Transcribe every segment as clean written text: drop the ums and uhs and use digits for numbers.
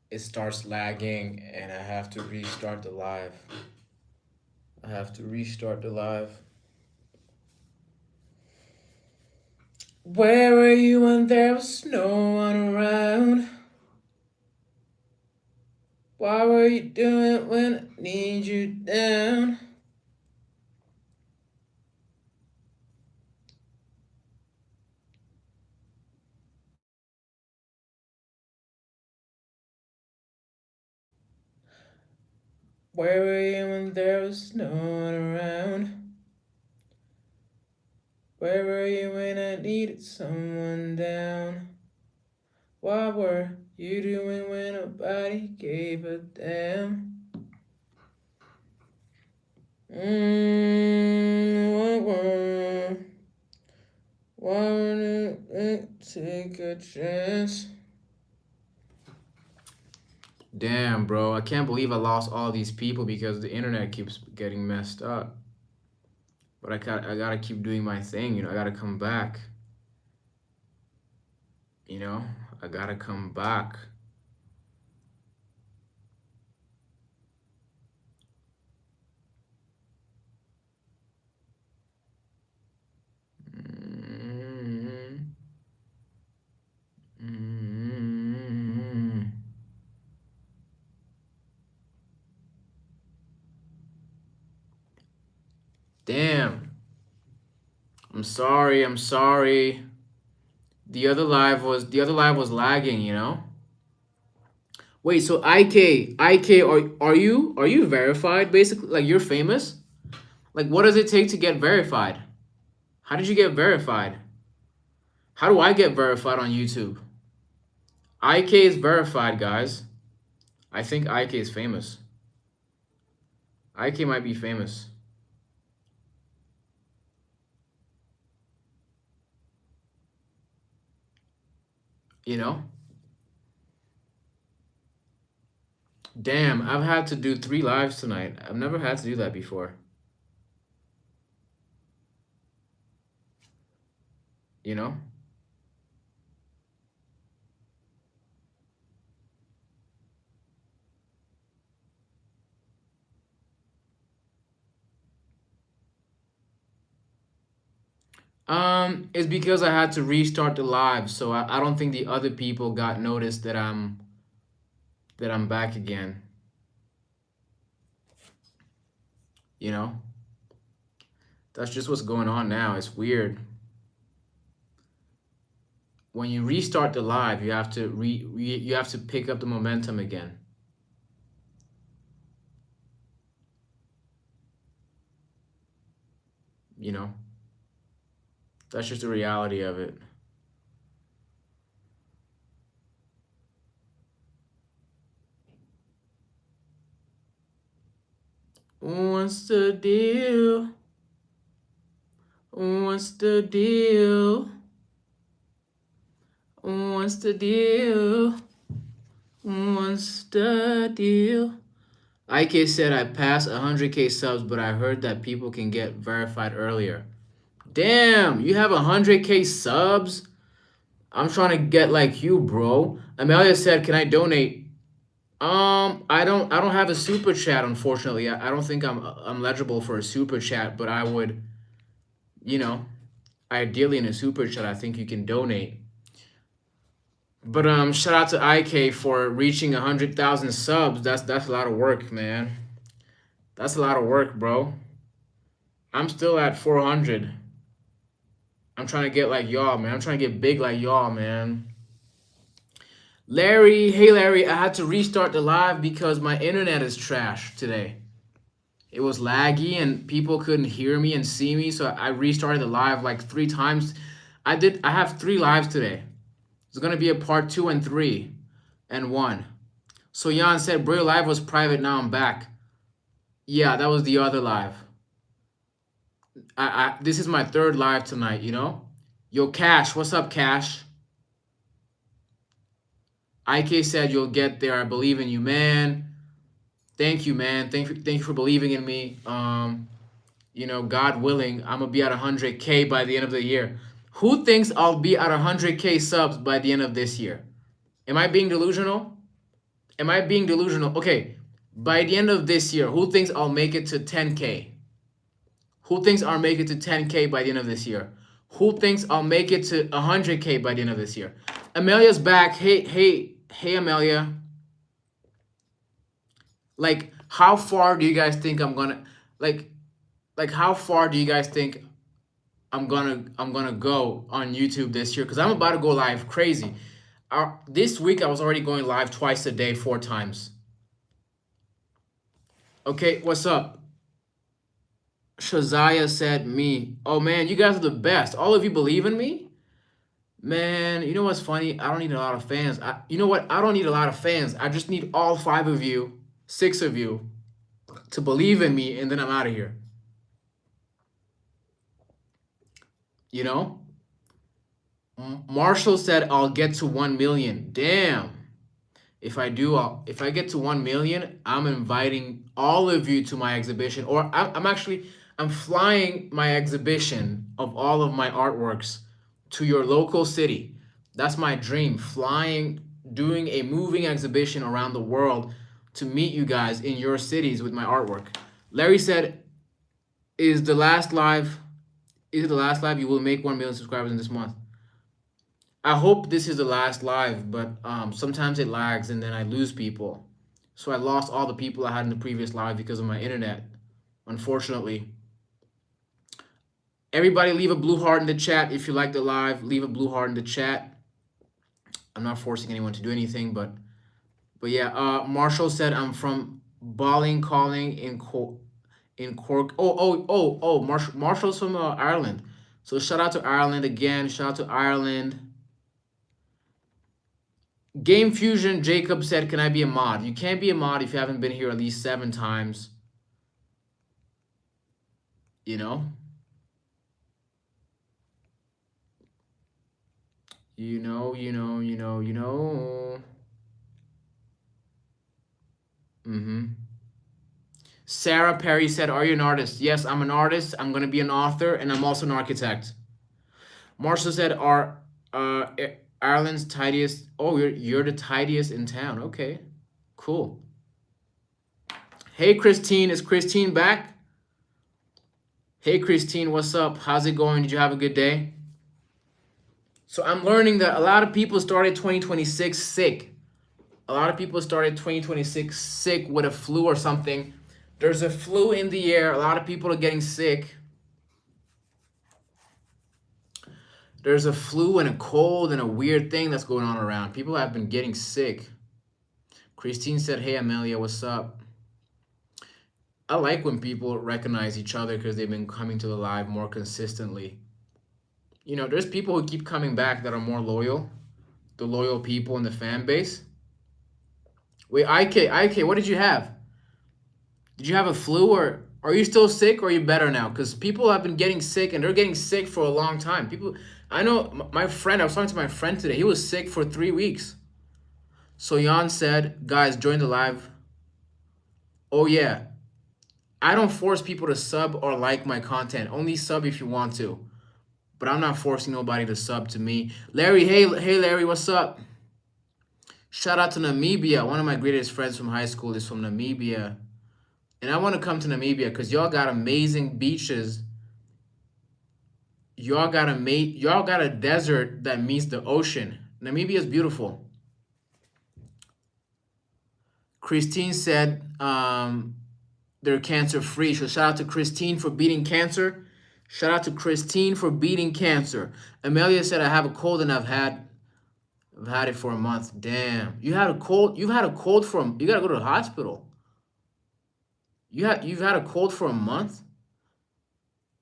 it starts lagging and I have to restart the live. I have to restart the live. Where were you when there was no one around? What were you doing when I need you down? Where were you when there was no one around? Where were you when I needed someone down? What were you doing when nobody gave a damn? What were? Why wouldn't it take a chance? Damn, bro. I can't believe I lost all these people because the internet keeps getting messed up. But I gotta keep doing my thing, I gotta come back. You know? I gotta come back. Mm-hmm. Mm-hmm. Damn. I'm sorry, I'm sorry. The other live was lagging. Wait, so IK, are you verified basically? Like you're famous? Like what does it take to get verified? How did you get verified? How do I get verified on YouTube? IK is verified, guys. I think IK is famous. IK might be famous. You know? Damn, I've had to do 3 lives tonight. I've never had to do that before. You know? It's because I had to restart the live, so I don't think the other people got noticed that I'm back again. You know? That's just what's going on now. It's weird. When you restart the live, you have to pick up the momentum again. You know? That's just the reality of it. What's the deal? What's the deal? What's the deal? What's the deal? IK said I passed 100K subs, but I heard that people can get verified earlier. Damn, you have 100K subs? I'm trying to get like you, bro. Amelia said, "Can I donate?" I don't have a super chat, unfortunately. I don't think I'm eligible for a super chat, but I would, you know, ideally in a super chat, I think you can donate. But shout out to IK for reaching 100,000 subs. That's a lot of work, man. That's a lot of work, bro. I'm still at 400. I'm trying to get like y'all, man. I'm trying to get big like y'all, man. Larry, hey Larry, I had to restart the live because my internet is trash today. It was laggy and people couldn't hear me and see me, so I restarted the live like 3 times. I have 3 lives today. It's gonna be a part 2 and 3 and 1. So Jan said Bro Live was private, now I'm back. Yeah, that was the other live. I this is my third live tonight. Yo, Cash, what's up, Cash? IK said you'll get there. I believe in you, man. Thank you, man. Thank you for believing in me. God willing, I'm gonna be at 100K by the end of the year. Who thinks I'll be at 100K subs by the end of this year? Am I being delusional? Am I being delusional? Okay, by the end of this year, who thinks I'll make it to 10K? Who thinks I'll make it to 10K by the end of this year? Who thinks I'll make it to 100K by the end of this year? Amelia's back. Hey, Amelia. Like, how far do you guys think I'm gonna like like how far do you guys think I'm gonna go on YouTube this year? Because I'm about to go live crazy. This week I was already going live twice a day, 4 times. Okay, what's up? Shazaya said me. Oh man, you guys are the best. All of you believe in me? Man, you know what's funny? I don't need a lot of fans. You know what? I don't need a lot of fans. I just need all 5 of you, 6 of you to believe in me, and then I'm out of here. You know? Marshall said I'll get to 1 million. Damn. If I do, if I get to 1 million, I'm inviting all of you to my exhibition. Or I'm flying my exhibition of all of my artworks to your local city. That's my dream. Doing a moving exhibition around the world to meet you guys in your cities with my artwork. Larry said, is the last live, is it the last live? You will make 1 million subscribers in this month. I hope this is the last live, but sometimes it lags and then I lose people. So I lost all the people I had in the previous live because of my internet, unfortunately. Everybody leave a blue heart in the chat if you like the live. Leave a blue heart in the chat. I'm not forcing anyone to do anything, but yeah. Marshall said I'm from Balling Calling in Cork. Marshall's from Ireland. So shout out to Ireland again. Shout out to Ireland. Game Fusion Jacob said, can I be a mod? You can't be a mod if you haven't been here at least 7 times. You know? You know. Sarah Perry said, are you an artist? Yes, I'm an artist. I'm going to be an author, and I'm also an architect. Marshall said, are Ireland's tidiest. Oh, you're the tidiest in town. Okay, cool. Hey, Christine. Is Christine back? Hey, Christine, what's up? How's it going? Did you have a good day? So I'm learning that a lot of people started 2026 sick. A lot of people started 2026 sick with a flu or something. There's a flu in the air. A lot of people are getting sick. There's a flu and a cold and a weird thing that's going on around. People have been getting sick. Christine said, hey, Amelia, what's up? I like when people recognize each other because they've been coming to the live more consistently. You know, there's people who keep coming back that are more loyal. The loyal people in the fan base. Wait, IK, what did you have? Did you have a flu, or are you still sick, or are you better now? Because people have been getting sick, and they're getting sick for a long time. I know my friend, I was talking to my friend today. He was sick for 3 weeks. So Jan said, guys, join the live. Oh, yeah. I don't force people to sub or like my content. Only sub if you want to. But I'm not forcing nobody to sub to me. Larry, hey Larry, what's up? Shout out to Namibia. One of my greatest friends from high school is from Namibia. And I want to come to Namibia because y'all got amazing beaches. Y'all got a desert that meets the ocean. Namibia is beautiful. Christine said they're cancer free. So shout out to Christine for beating cancer. Shout out to Christine for beating cancer. Amelia said, I have a cold and I've had it for a month. Damn. You had a cold? You've had a cold you gotta go to the hospital. You've had a cold for a month?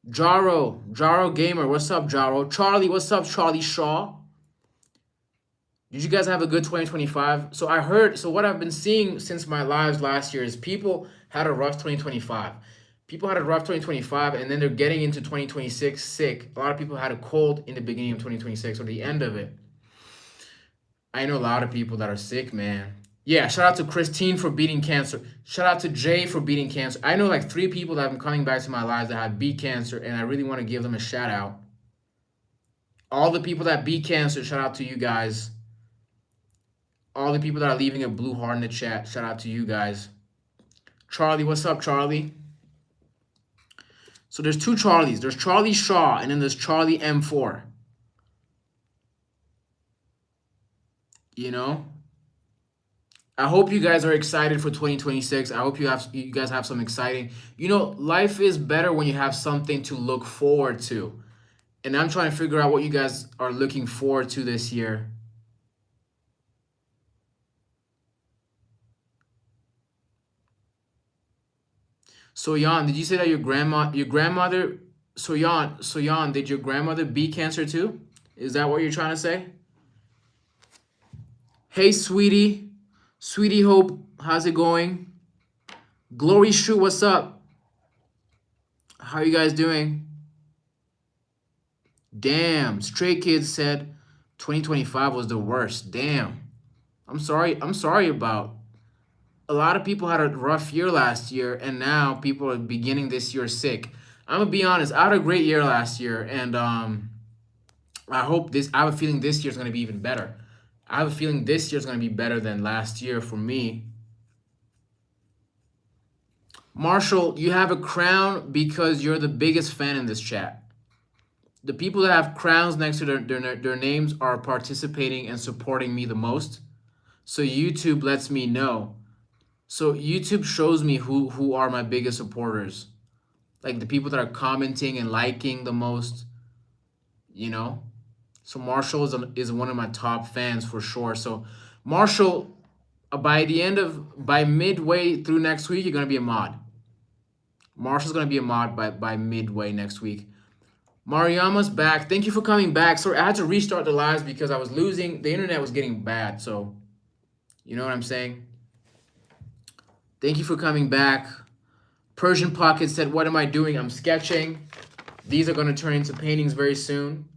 Jaro Gamer, what's up, Jaro? Charlie, what's up, Charlie Shaw? Did you guys have a good 2025? So what I've been seeing since my lives last year is people had a rough 2025. People had a rough 2025, and then they're getting into 2026 sick. A lot of people had a cold in the beginning of 2026 or the end of it. I know a lot of people that are sick, man. Yeah, shout out to Christine for beating cancer. Shout out to Jay for beating cancer. I know like 3 people that have been coming back to my lives that have beat cancer, and I really want to give them a shout out. All the people that beat cancer, shout out to you guys. All the people that are leaving a blue heart in the chat, shout out to you guys. Charlie, what's up, Charlie? So there's two Charlies. There's Charlie Shaw, and then there's Charlie M4. You know? I hope you guys are excited for 2026. I hope you guys have some exciting. You know, life is better when you have something to look forward to. And I'm trying to figure out what you guys are looking forward to this year. So Jan, did you say that your grandmother, so Jan, did your grandmother beat cancer too? Is that what you're trying to say? Hey, sweetie Hope, how's it going? Glory Shu, what's up? How you guys doing? Damn, Stray Kids said 2025 was the worst. Damn. I'm sorry about. A lot of people had a rough year last year, and now people are beginning this year sick. I'm gonna be honest, I had a great year last year, and I have a feeling this year's gonna be even better. I have a feeling this year's gonna be better than last year for me. Marshall, you have a crown because you're the biggest fan in this chat. The people that have crowns next to their names are participating and supporting me the most. So YouTube lets me know. So YouTube shows me who are my biggest supporters. Like the people that are commenting and liking the most, you know. So Marshall is one of my top fans for sure. So Marshall, by midway through next week, you're gonna be a mod. Marshall's gonna be a mod by midway next week. Mariama's back. Thank you for coming back. Sorry, I had to restart the lives because I was losing. The internet was getting bad. So, you know what I'm saying? Thank you for coming back. Persian Pocket said, what am I doing? I'm sketching. These are going to turn into paintings very soon.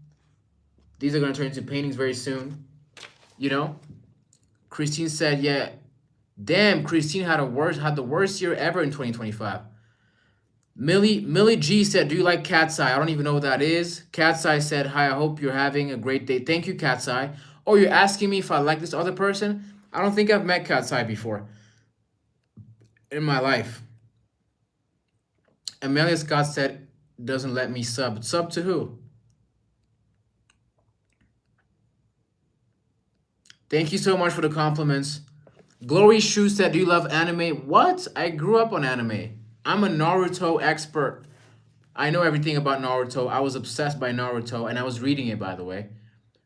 You know? Christine said, yeah. Damn, Christine had the worst year ever in 2025. Millie G said, do you like Cat's Eye? I don't even know what that is. Cat's Eye said, hi, I hope you're having a great day. Thank you, Cat's Eye. Oh, you're asking me if I like this other person? I don't think I've met Cat's Eye before in my life. Amelia Scott said, doesn't let me sub. Sub to who? Thank you so much for the compliments. Glory Shu said, do you love anime? What? I grew up on anime. I'm a Naruto expert. I know everything about Naruto. I was obsessed by Naruto, and I was reading it, by the way.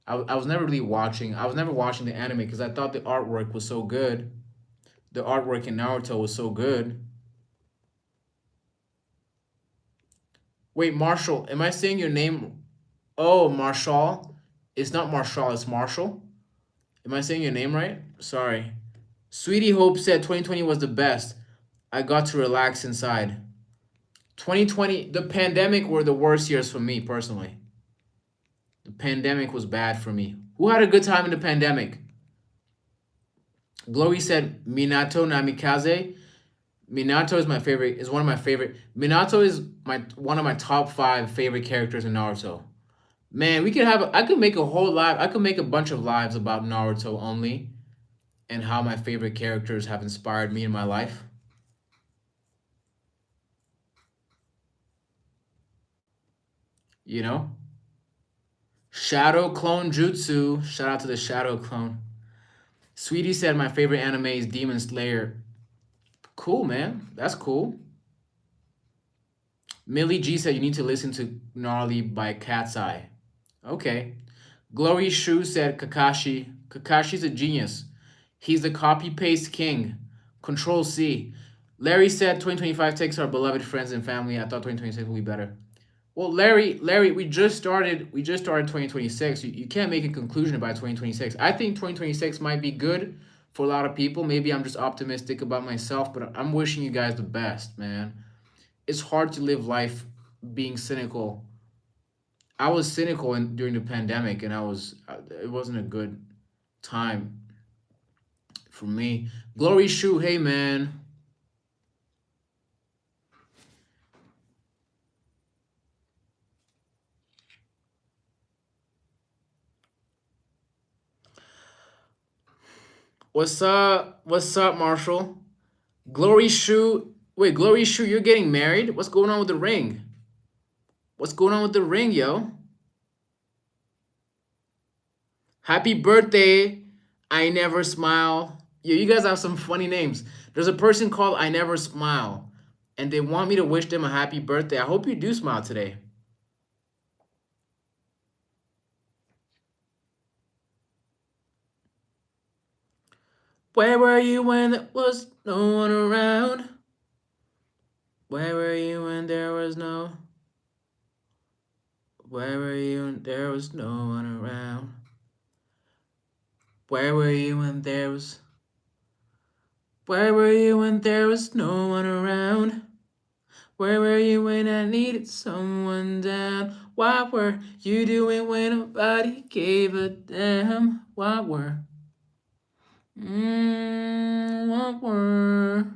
I was never really watching. I was never watching the anime because I thought the artwork was so good. The artwork in Naruto was so good. Wait, Marshall, am I saying your name? Oh, Marshall. It's not Marshall, it's Marshall. Am I saying your name right? Sorry. Sweetie Hope said 2020 was the best. I got to relax inside. 2020, the pandemic were the worst years for me personally. The pandemic was bad for me. Who had a good time in the pandemic? Glory said Minato Namikaze. Minato is my favorite. Is one of my favorite. Minato is one of my top 5 favorite characters in Naruto. Man, I could make a whole live. I could make a bunch of lives about Naruto only, and how my favorite characters have inspired me in my life. You know? Shadow Clone Jutsu. Shout out to the Shadow Clone. Sweetie said my favorite anime is Demon Slayer. Cool, man. That's cool. Millie G said you need to listen to Gnarly by Cat's Eye. Okay. Glory Shu said Kakashi. Kakashi's a genius. He's the copy-paste king. Control C. Larry said 2025 takes our beloved friends and family. I thought 2026 would be better. Well, Larry, we just started 2026. You can't make a conclusion about 2026. I think 2026 might be good for a lot of people. Maybe I'm just optimistic about myself, but I'm wishing you guys the best, man. It's hard to live life being cynical. I was cynical during the pandemic, and it wasn't a good time for me. Glory Shu, hey man. What's up? What's up, Marshall? Glory Shoe. Wait, Glory Shoe, you're getting married? What's going on with the ring? What's going on with the ring, yo? Happy birthday, I Never Smile. Yo, you guys have some funny names. There's a person called I Never Smile, and they want me to wish them a happy birthday. I hope you do smile today. Where were you when there was no one around? Where were you when there was no? Where were you when there was no one around? Where were you when there was? Where were you when there was no one around? Where were you when I needed someone down? What were you doing when nobody gave a damn? What were? What were?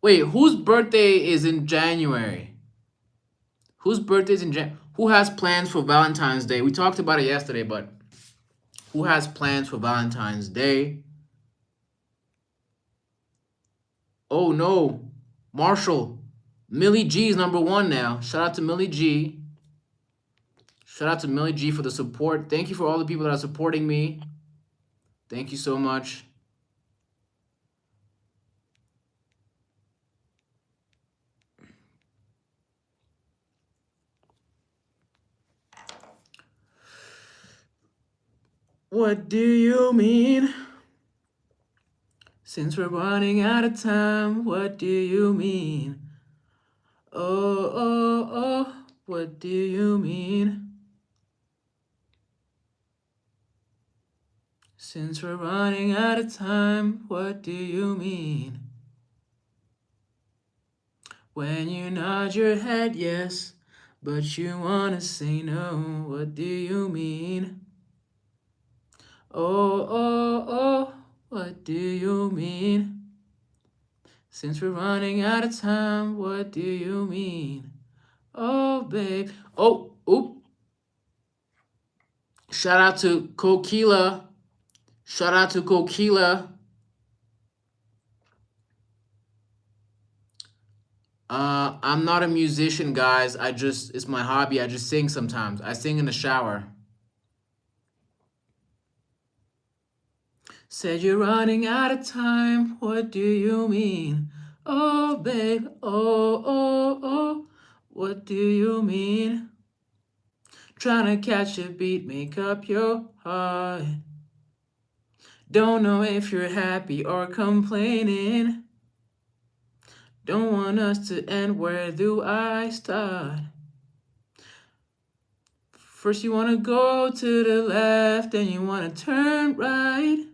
Wait, whose birthday is in January? Whose birthday is in Jan? Who has plans for Valentine's Day? We talked about it yesterday, but who has plans for Valentine's Day? Oh no, Marshall. Millie G is number one now. Shout out to Millie G. Shout out to Millie G for the support. Thank you for all the people that are supporting me. Thank you so much. What do you mean? Since we're running out of time, what do you mean? Oh, oh, oh, what do you mean? Since we're running out of time, what do you mean? When you nod your head yes, but you wanna say no, what do you mean? Oh, oh, oh, what do you mean? Since we're running out of time, what do you mean? Oh, babe. Oh, oop. Shout out to Kokila. Shout out to Kokila. I'm not a musician, guys. It's my hobby. I just sing sometimes. I sing in the shower. Said you're running out of time. What do you mean? Oh, babe. Oh, oh, oh. What do you mean? Trying to catch a beat, make up your heart. Don't know if you're happy or complaining. Don't want us to end, where do I start? First you wanna go to the left, then you wanna turn right.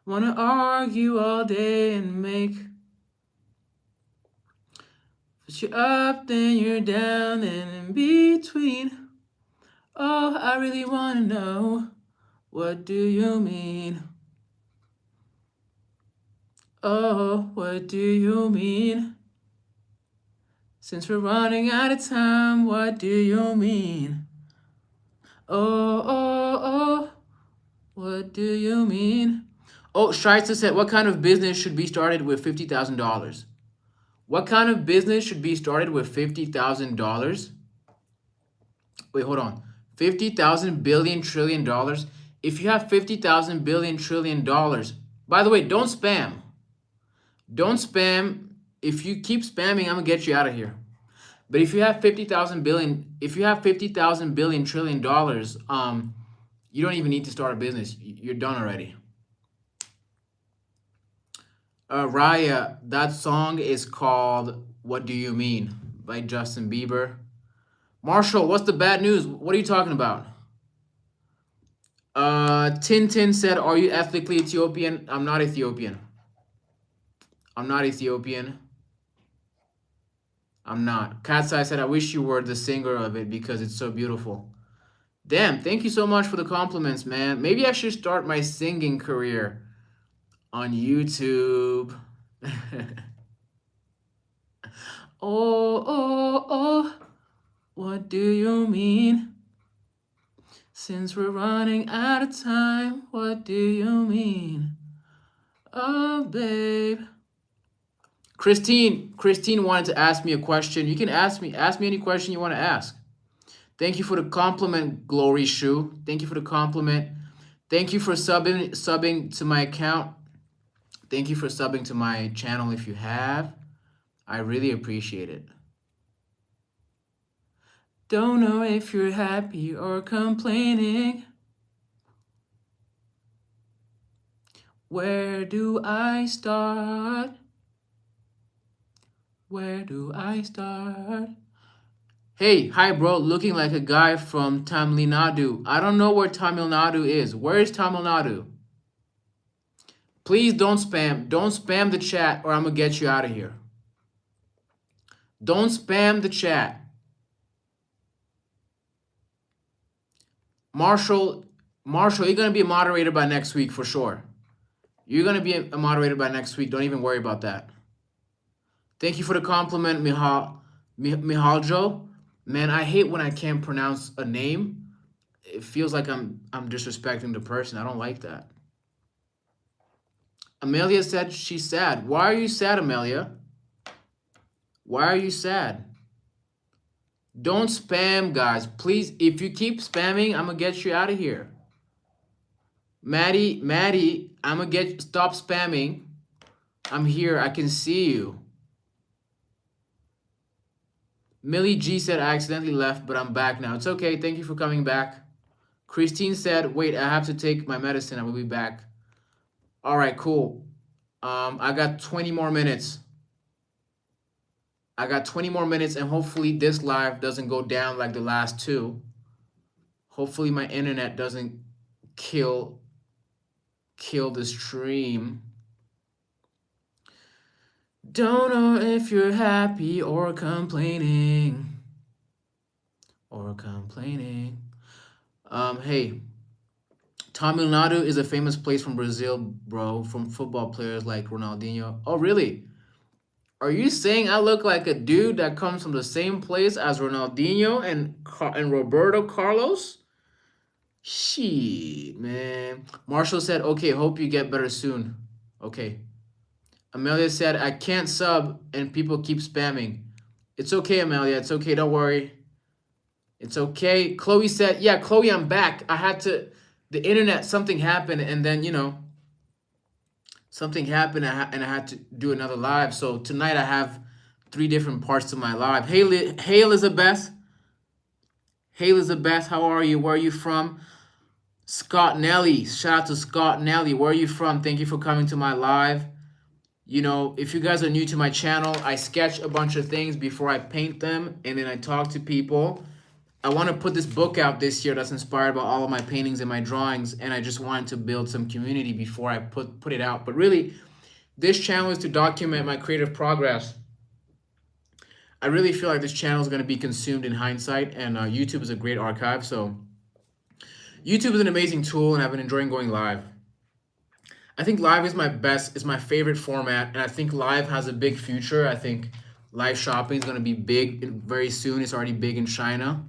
Wanna argue all day and make. First you're up, then you're down, and in between. Oh, I really wanna know, what do you mean? Oh, what do you mean? Since we're running out of time, what do you mean? Oh, oh, oh, what do you mean? Oh, Scheitzer said, what kind of business should be started with $50,000? What kind of business should be started with $50,000? Wait, hold on. 50,000 billion trillion dollars? If you have 50,000 billion trillion dollars, by the way, don't spam. Don't spam. If you keep spamming, I'm gonna get you out of here. But if you have 50,000 billion, if you have 50,000 billion trillion dollars, you don't even need to start a business. You're done already. Raya, that song is called "What Do You Mean" by Justin Bieber. Marshall, what's the bad news? What are you talking about? Tintin said, "Are you ethnically Ethiopian?" I'm not Ethiopian. I'm not Ethiopian. I'm not. Katsai said, "I wish you were the singer of it because it's so beautiful." Damn, thank you so much for the compliments, man. Maybe I should start my singing career on YouTube. Oh, oh, oh, what do you mean? Since we're running out of time, what do you mean? Oh, babe. Christine wanted to ask me a question. You can ask me any question you want to ask. Thank you for the compliment, Glory Shoe. Thank you for the compliment. Thank you for subbing to my account. Thank you for subbing to my channel if you have. I really appreciate it. Don't know if you're happy or complaining. Where do I start? Where do I start? Hey, hi bro, looking like a guy from Tamil Nadu. I don't know where Tamil Nadu is. Where is Tamil Nadu? Please don't spam. Don't spam the chat or I'm gonna get you out of here. Don't spam the chat. Marshall, you're gonna be a moderator by next week for sure. You're gonna be a moderator by next week. Don't even worry about that. Thank you for the compliment, Mihaljo. Man, I hate when I can't pronounce a name. It feels like I'm disrespecting the person. I don't like that. Amelia said she's sad. Why are you sad, Amelia? Why are you sad? Don't spam, guys. Please, if you keep spamming, I'm gonna get you out of here. Maddie, I'm gonna stop spamming. I'm here. I can see you. Millie G said I accidentally left, but I'm back now. It's okay. Thank you for coming back. Christine said, wait, I have to take my medicine. I will be back. All right, cool. I got 20 more minutes. I got 20 more minutes, and hopefully this live doesn't go down like the last two. Hopefully my internet doesn't kill the stream. Don't know if you're happy or complaining. Hey, Tamil Nadu is a famous place from Brazil, bro, from football players like Ronaldinho. Oh, really? Are you saying I look like a dude that comes from the same place as Ronaldinho and Roberto Carlos? Shit, man. Marshall said, okay, hope you get better soon. Okay. Amelia said, I can't sub and people keep spamming. It's okay, Amelia. It's okay. Don't worry. It's okay. Chloe said, yeah, Chloe, I'm back. The internet, something happened, and then, something happened, and I had to do another live. So tonight I have 3 different parts to my live. Hey, Elizabeth. Hey, Elizabeth, how are you? Where are you from? Scott Nelly. Shout out to Scott Nelly. Where are you from? Thank you for coming to my live. If you guys are new to my channel, I sketch a bunch of things before I paint them, and then I talk to people. I want to put this book out this year that's inspired by all of my paintings and my drawings, and I just wanted to build some community before I put it out. But really, this channel is to document my creative progress. I really feel like this channel is going to be consumed in hindsight, and YouTube is a great archive. So YouTube is an amazing tool, and I've been enjoying going live. I think live is my favorite format, and I think live has a big future. I think live shopping is going to be big very soon. It's already big in China.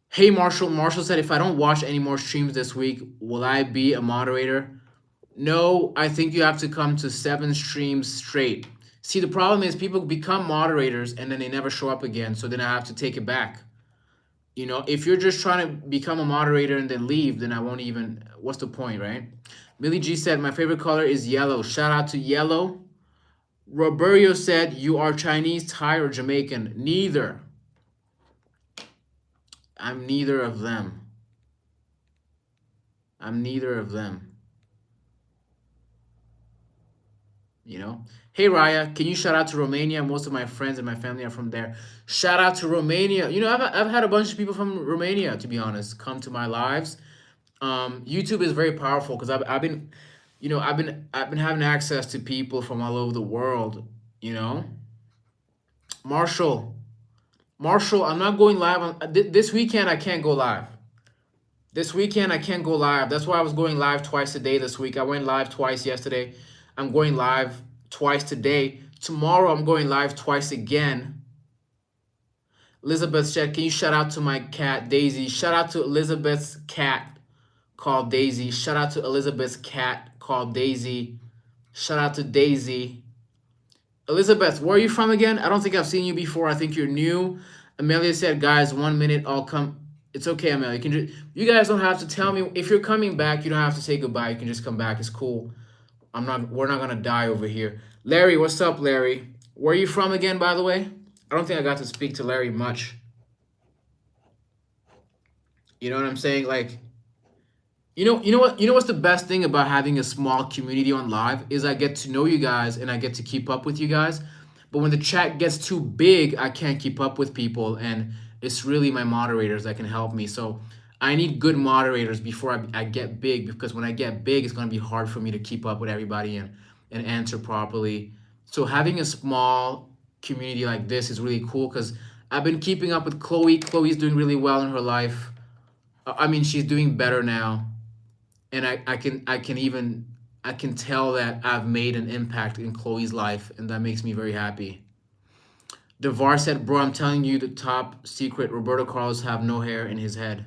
Hey, Marshall. Marshall said, if I don't watch any more streams this week, will I be a moderator? No, I think you have to come to 7 streams straight. See, the problem is people become moderators and then they never show up again, so then I have to take it back. If you're just trying to become a moderator and then leave, then I won't even, what's the point, right? Millie G said, my favorite color is yellow. Shout out to yellow. Roberio said, you are Chinese, Thai, or Jamaican? Neither. I'm neither of them. Hey, Raya, can you shout out to Romania? Most of my friends and my family are from there. Shout out to Romania. I've had a bunch of people from Romania, to be honest, come to my lives. YouTube is very powerful because I've been having access to people from all over the world. Marshall, I'm not going live this weekend. I can't go live. This weekend I can't go live. That's why I was going live twice a day this week. I went live twice yesterday. I'm going live twice today. Tomorrow I'm going live twice again. Elizabeth said, can you shout out to my cat, Daisy? Shout out to Elizabeth's cat called Daisy. Shout out to Elizabeth's cat called Daisy. Shout out to Daisy. Elizabeth, where are you from again? I don't think I've seen you before. I think you're new. Amelia said, guys, 1 minute, I'll come. It's okay, Amelia. You guys don't have to tell me. If you're coming back, you don't have to say goodbye. You can just come back. It's cool. We're not gonna die over here. Larry, what's up, Larry? Where are you from again, by the way? I don't think I got to speak to Larry much. You know what I'm saying? Like, you know what's the best thing about having a small community on live is I get to know you guys and I get to keep up with you guys. But when the chat gets too big, I can't keep up with people, and it's really my moderators that can help me. So I need good moderators before I get big, because when I get big, it's gonna be hard for me to keep up with everybody and answer properly. So having a small community like this is really cool because I've been keeping up with Chloe. Chloe's doing really well in her life. I mean, she's doing better now, and I can tell that I've made an impact in Chloe's life, and that makes me very happy. Devar said, bro, I'm telling you the top secret, Roberto Carlos have no hair in his head.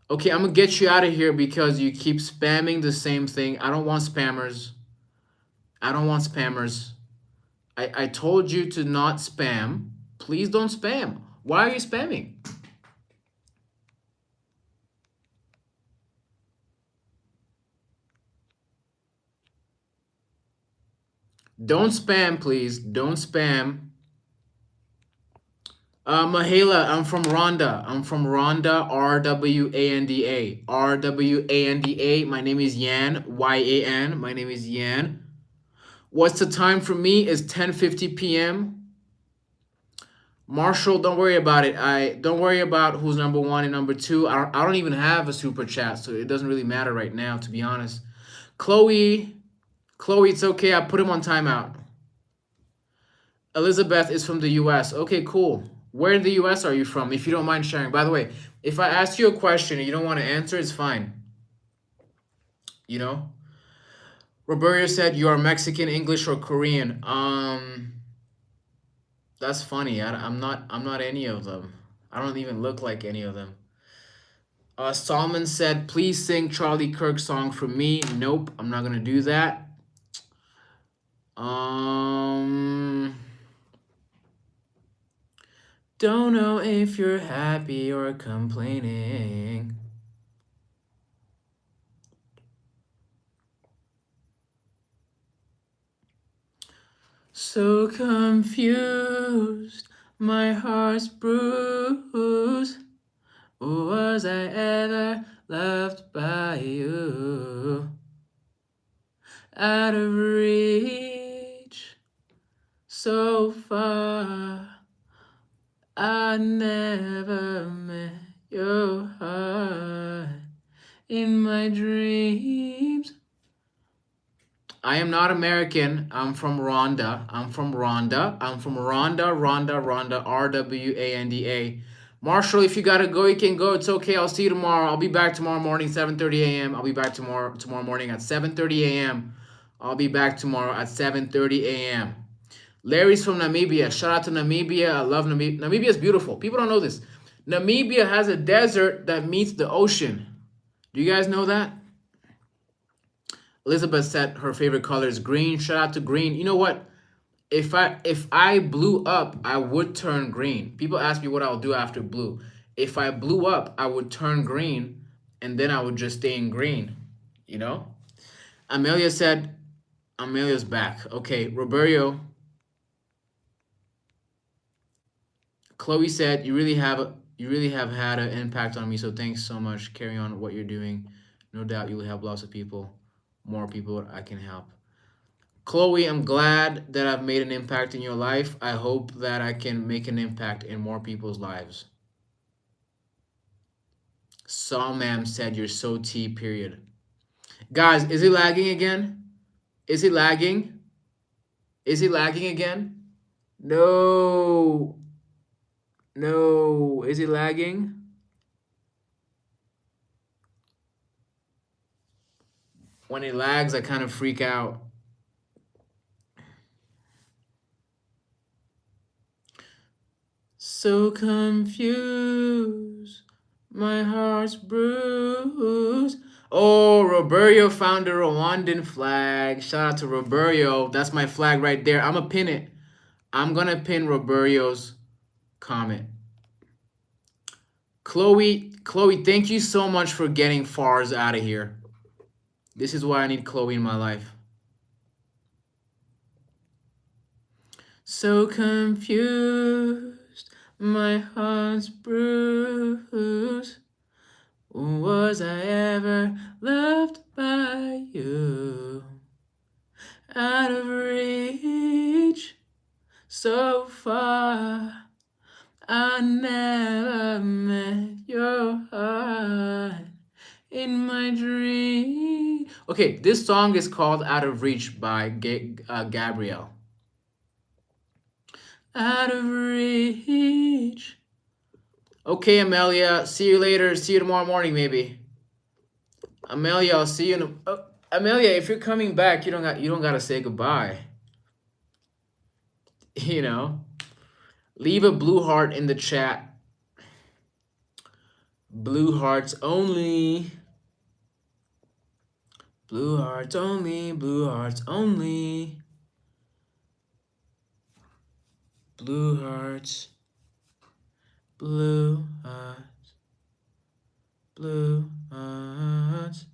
Okay, I'm gonna get you out of here because you keep spamming the same thing. I don't want spammers. I don't want spammers. I told you to not spam. Please don't spam. Why are you spamming? Don't spam, please. Don't spam. Mahela, I'm from Rwanda. I'm from Rwanda, Rwanda. Rwanda. My name is Yan, Yan. My name is Yan. What's the time for me? Is 10:50 p.m. Marshall, don't worry about it. Don't worry about who's number one and number two. I don't even have a super chat, so it doesn't really matter right now, to be honest. Chloe, it's okay. I put him on timeout. Elizabeth is from the U.S. Okay, cool. Where in the U.S. are you from, if you don't mind sharing? By the way, if I ask you a question and you don't want to answer, it's fine. You know? Roberto said you are Mexican, English, or Korean. That's funny. I'm not any of them. I don't even look like any of them. Solomon said, please sing Charlie Kirk song for me. Nope, I'm not gonna do that. Don't know if you're happy or complaining. So confused, my heart's bruised. Was I ever loved by you? Out of reach, so far. I never met your heart in my dreams. I am not American. I'm from Rwanda. Rwanda, Rwanda. Marshall, if you gotta go, you can go. It's okay. I'll see you tomorrow. I'll be back tomorrow morning, 7:30 a.m. I'll be back tomorrow morning at 7:30 a.m. I'll be back tomorrow at 7:30 a.m. Larry's from Namibia. Shout out to Namibia. I love Namibia. Namibia is beautiful. People don't know this. Namibia has a desert that meets the ocean. Do you guys know that? Elizabeth said her favorite color is green. Shout out to green. You know what? If I blew up, I would turn green. People ask me what I'll do after blue. If I blew up, I would turn green, and then I would just stay in green. You know? Amelia said, Amelia's back. Okay, Roberto. Chloe said, you really have had an impact on me, so thanks so much. Carry on what you're doing. No doubt you'll help lots of people, more people I can help. Chloe, I'm glad that I've made an impact in your life. I hope that I can make an impact in more people's lives. Saul ma'am said, you're so T, period. Guys, is it lagging again? Is it lagging? Is it lagging again? No. No. Is it lagging? When it lags, I kind of freak out. So confused, my heart's bruised. Oh, Roberio found the Rwandan flag. Shout out to Roberio. That's my flag right there. I'm gonna pin it. I'm gonna pin Roberio's comment. Chloe, thank you so much for getting Fars out of here. This is why I need Chloe in my life. So confused, my heart's bruised. Was I ever loved by you? Out of reach, so far. I never met your heart in my dream. Okay, this song is called Out of Reach by Gabrielle. Out of reach. Okay, Amelia. See you later. See you tomorrow morning, maybe. Amelia, I'll see you in Amelia, if you're coming back, you don't gotta say goodbye. You know? Leave a blue heart in the chat. Blue hearts only. Blue hearts only. Blue hearts only. Blue hearts. Blue hearts. Blue hearts.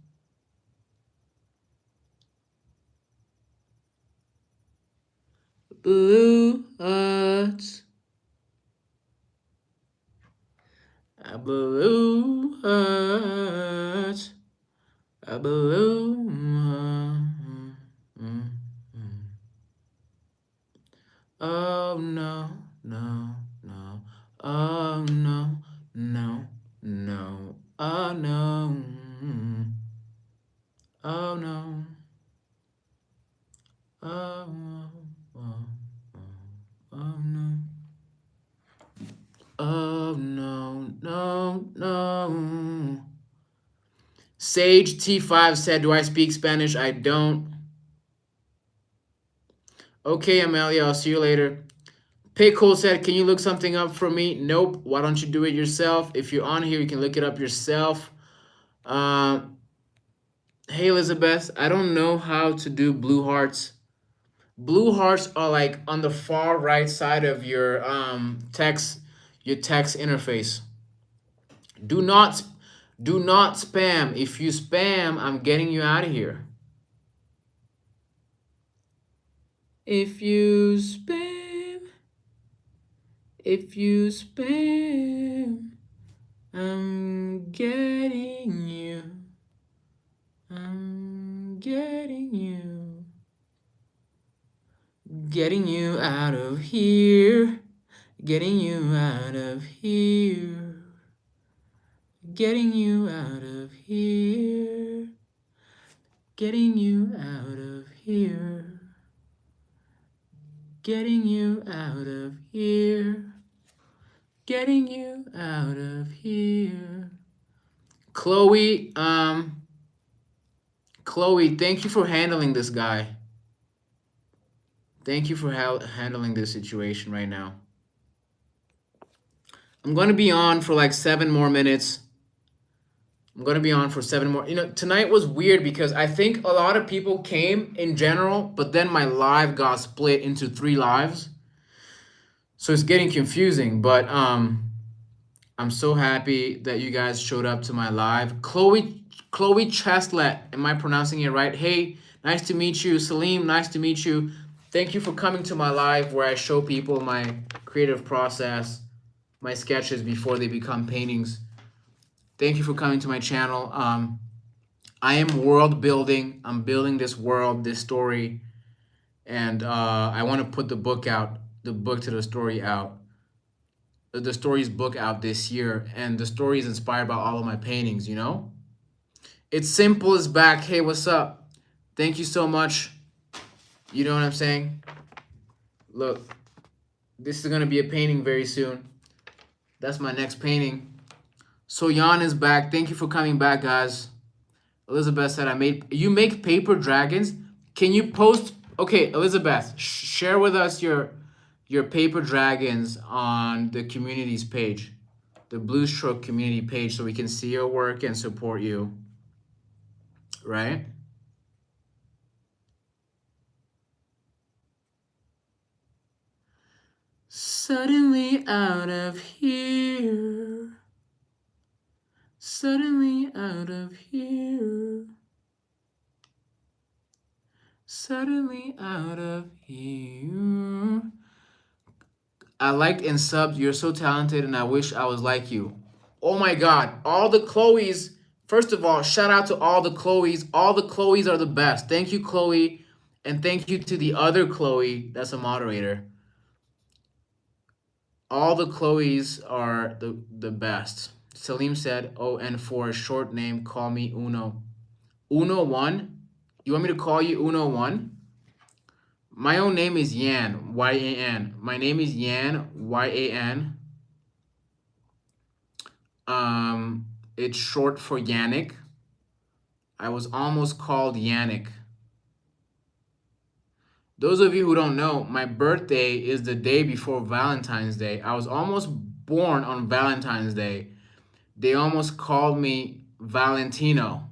Blue hearts. A blue heart, a blue heart. Oh no, no, no. Oh no, no, no. Oh no. Oh no. Oh, oh, oh no. Oh no, no, no. Sage T5 said, do I speak Spanish? I don't. Okay, Amelia, I'll see you later. Pickle said, can you look something up for me? Nope. Why don't you do it yourself? If you're on here, you can look it up yourself. Hey, Elizabeth, I don't know how to do blue hearts. Blue hearts are like on the far right side of your text interface. Do not spam. If you spam, I'm getting you out of here. If you spam, I'm getting you. I'm getting you. Getting you out of here. Getting you out of here. Getting you out of here. Getting you out of here. Getting you out of here. Getting you out of here. Chloe, thank you for handling this guy. Thank you for handling this situation right now. I'm going to be on for like 7 more minutes. I'm going to be on for 7 more. You know, tonight was weird because I think a lot of people came in general, but then my live got split into 3 lives. So it's getting confusing, but I'm so happy that you guys showed up to my live. Chloe Chestlet, am I pronouncing it right? Hey, nice to meet you. Salim, nice to meet you. Thank you for coming to my live where I show people my creative process, my sketches before they become paintings. Thank you for coming to my channel. I am world building. I'm building this world, this story, and I want to put the book out, the book to the story out, the story's book out this year, and the story is inspired by all of my paintings, you know? It's Simple is back. Hey, what's up? Thank you so much. You know what I'm saying? Look, this is going to be a painting very soon. That's my next painting. So Jan is back. Thank you for coming back, guys. Elizabeth said, you make paper dragons? Can you post? Okay, Elizabeth, share with us your your paper dragons on the communities page, the Blue Stroke community page, so we can see your work and support you, right? Suddenly out of here. Suddenly out of here. Suddenly out of here. I liked and subbed. You're so talented, and I wish I was like you. Oh my God. All the Chloes. First of all, shout out to all the Chloes. All the Chloes are the best. Thank you, Chloe. And thank you to the other Chloe that's a moderator. All the Chloes are the best. Salim said, oh, and for a short name, call me Uno. Uno 1? You want me to call you Uno 1? My own name is Yan, Y-A-N. My name is Yan, Y-A-N. It's short for Yannick. I was almost called Yannick. Those of you who don't know, my birthday is the day before Valentine's Day. I was almost born on Valentine's Day. They almost called me Valentino.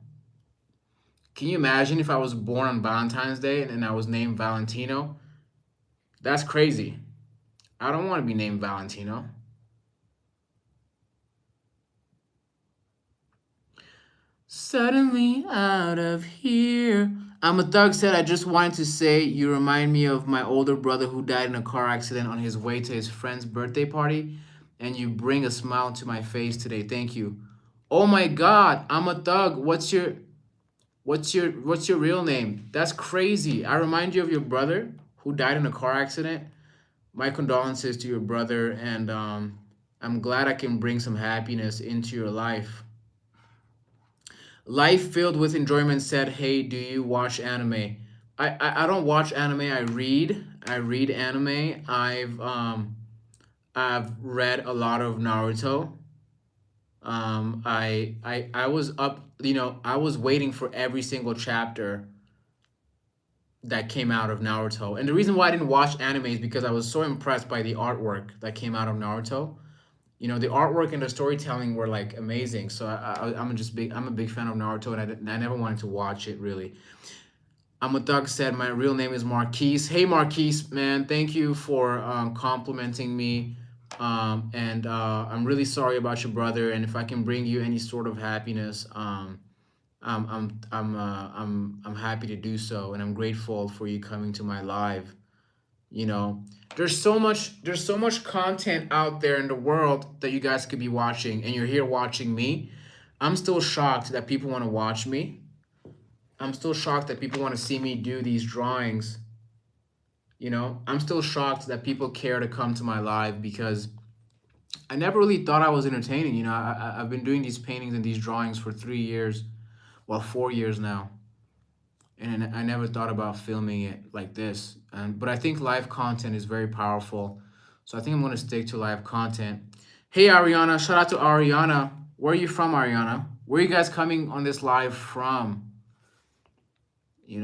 Can you imagine if I was born on Valentine's Day and I was named Valentino? That's crazy. I don't want to be named Valentino. Suddenly out of here. I'm a thug said, I just wanted to say you remind me of my older brother who died in a car accident on his way to his friend's birthday party, and you bring a smile to my face today. Thank you. Oh my God, I'm a thug. What's your real name? That's crazy. I remind you of your brother who died in a car accident. My condolences to your brother, and I'm glad I can bring some happiness into your life. Life filled with enjoyment said, hey, do you watch anime? I don't watch anime. I read anime. I've read a lot of Naruto. I was up, I was waiting for every single chapter that came out of Naruto. And the reason why I didn't watch anime is because I was so impressed by the artwork that came out of Naruto. The artwork and the storytelling were like amazing. So I'm a big fan of Naruto, and I never wanted to watch it really. I'm a thug said my real name is Marquise. Hey Marquise, man, thank you for complimenting me. And I'm really sorry about your brother. And if I can bring you any sort of happiness, I'm happy to do so, and I'm grateful for you coming to my live. You know, there's so much content out there in the world that you guys could be watching, and you're here watching me. I'm still shocked that people want to watch me. I'm still shocked that people want to see me do these drawings. I'm still shocked that people care to come to my live, because I never really thought I was entertaining. I've been doing these paintings and these drawings for 3 years, well, 4 years now, and I never thought about filming it like this. But I think live content is very powerful, so I think I'm gonna stick to live content. Hey Ariana, shout out to Ariana. Where are you from, Ariana? Where are you guys coming on this live from? You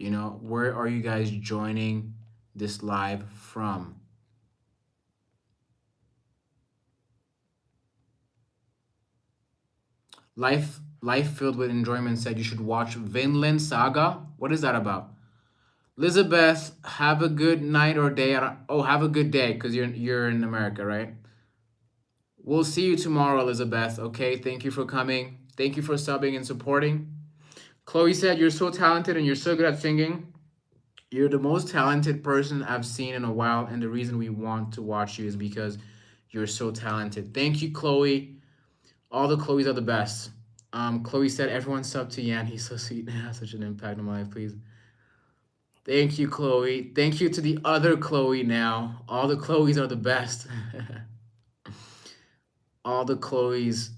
know, where are you guys joining this live from? Life filled with enjoyment said you should watch Vinland Saga. What is that about? Elizabeth, have a good night or day. Have a good day, because you're in America, right? We'll see you tomorrow, Elizabeth. Okay, thank you for coming. Thank you for subbing and supporting. Chloe said, you're so talented and you're so good at singing. You're the most talented person I've seen in a while, and the reason we want to watch you is because you're so talented. Thank you, Chloe. All the Chloes are the best. Chloe said, everyone sub to Yan. He's so sweet and has such an impact on my life, please. Thank you, Chloe. Thank you to the other Chloe now. All the Chloes are the best. All the Chloes.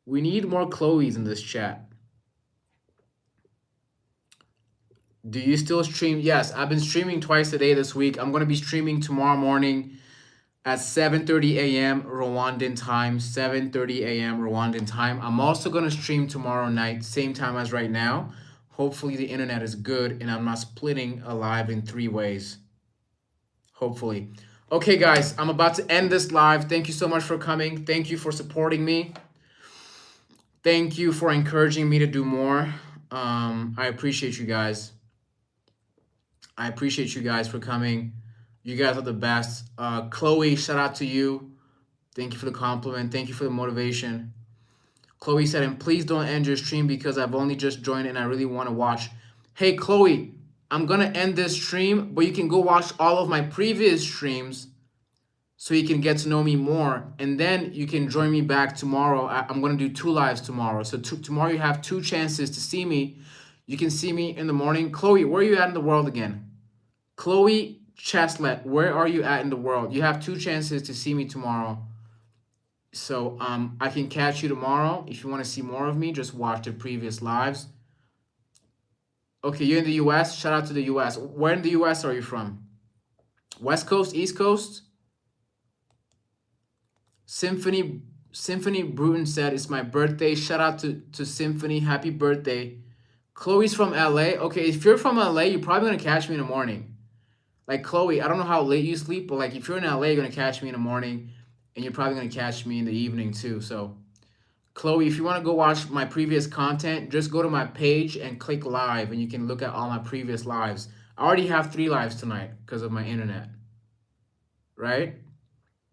We need more Chloes in this chat. Do you still stream? Yes, I've been streaming twice a day this week. I'm going to be streaming tomorrow morning. at 7:30 a.m. Rwandan time. 7:30 a.m. Rwandan time. I'm also gonna stream tomorrow night, same time as right now. Hopefully the internet is good and I'm not splitting a live in 3 ways. Hopefully. Okay, guys, I'm about to end this live. Thank you so much for coming. Thank you for supporting me. Thank you for encouraging me to do more. I appreciate you guys. I appreciate you guys for coming. You guys are the best. Chloe, shout out to you. Thank you for the compliment. Thank you for the motivation. Chloe said, and please don't end your stream because I've only just joined and I really want to watch. Hey, Chloe, I'm going to end this stream, but you can go watch all of my previous streams so you can get to know me more. And then you can join me back tomorrow. I'm going to do 2 lives tomorrow. So tomorrow you have 2 chances to see me. You can see me in the morning. Chloe, where are you at in the world again? Chloe Cheslet, where are you at in the world? You have 2 chances to see me tomorrow. So I can catch you tomorrow. If you want to see more of me, just watch the previous lives. Okay, you're in the US. Shout out to the US. Where in the US are you from? West Coast, East Coast? Symphony Bruton said it's my birthday. Shout out to Symphony. Happy birthday. Chloe's from LA. Okay, if you're from LA, you're probably gonna catch me in the morning. Like Chloe, I don't know how late you sleep, but like if you're in LA, you're gonna catch me in the morning, and you're probably gonna catch me in the evening too. So, Chloe, if you want to go watch my previous content, just go to my page and click live, and you can look at all my previous lives. I already have 3 lives tonight because of my internet. Right?